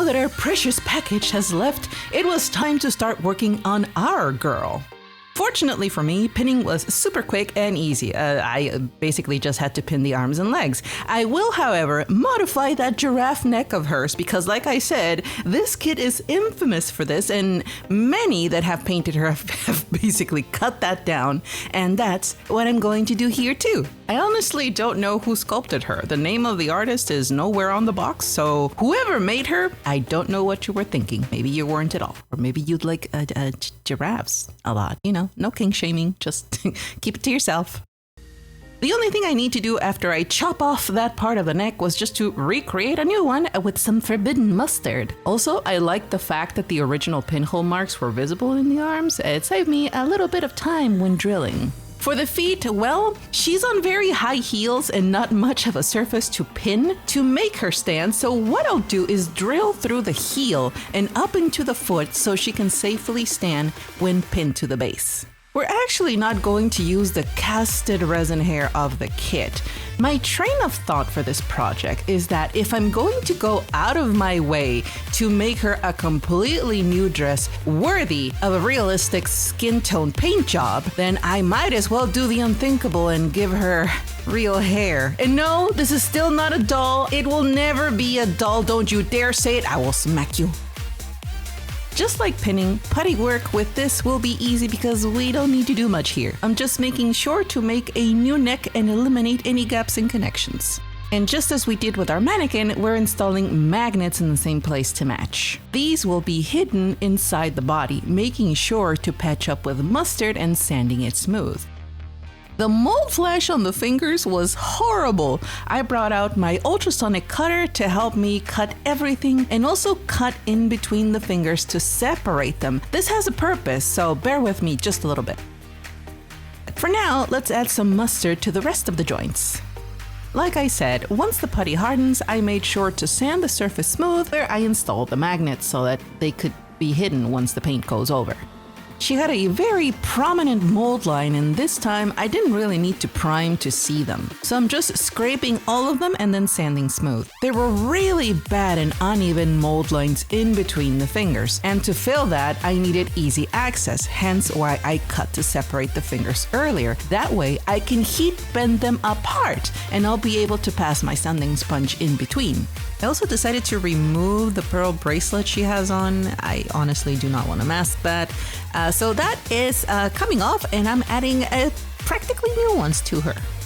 now that our precious package has left, it was time to start working on our girl. Fortunately for me, pinning was super quick and easy. I basically just had to pin the arms and legs. I will, however, modify that giraffe neck of hers because, like I said, this kit is infamous for this, and many that have painted her have basically cut that down, and that's what I'm going to do here too. I honestly don't know who sculpted her. The name of the artist is nowhere on the box, so whoever made her, I don't know what you were thinking. Maybe you weren't at all, or maybe you'd like giraffes a lot, you know. No king shaming, just keep it to yourself. The only thing I need to do after I chop off that part of the neck was just to recreate a new one with some forbidden mustard. Also, I like the fact that the original pinhole marks were visible in the arms. It saved me a little bit of time when drilling. For the feet, well, she's on very high heels and not much of a surface to pin to make her stand, so what I'll do is drill through the heel and up into the foot so she can safely stand when pinned to the base. We're actually not going to use the casted resin hair of the kit. My train of thought for this project is that if I'm going to go out of my way to make her a completely new dress worthy of a realistic skin tone paint job, then I might as well do the unthinkable and give her real hair. And no, this is still not a doll. It will never be a doll. Don't you dare say it. I will smack you. Just like pinning, putty work with this will be easy because we don't need to do much here. I'm just making sure to make a new neck and eliminate any gaps in connections. And just as we did with our mannequin, we're installing magnets in the same place to match. These will be hidden inside the body, making sure to patch up with mustard and sanding it smooth. The mold flash on the fingers was horrible. I brought out my ultrasonic cutter to help me cut everything and also cut in between the fingers to separate them. This has a purpose, so bear with me just a little bit. For now, let's add some mustard to the rest of the joints. Like I said, once the putty hardens, I made sure to sand the surface smooth where I installed the magnets so that they could be hidden once the paint goes over. She had a very prominent mold line, and this time I didn't really need to prime to see them. So I'm just scraping all of them and then sanding smooth. There were really bad and uneven mold lines in between the fingers, and to fill that I needed easy access, hence why I cut to separate the fingers earlier. That way I can heat bend them apart and I'll be able to pass my sanding sponge in between. I also decided to remove the pearl bracelet she has on. I honestly do not want to mask that. So that is coming off, and I'm adding practically new ones to her.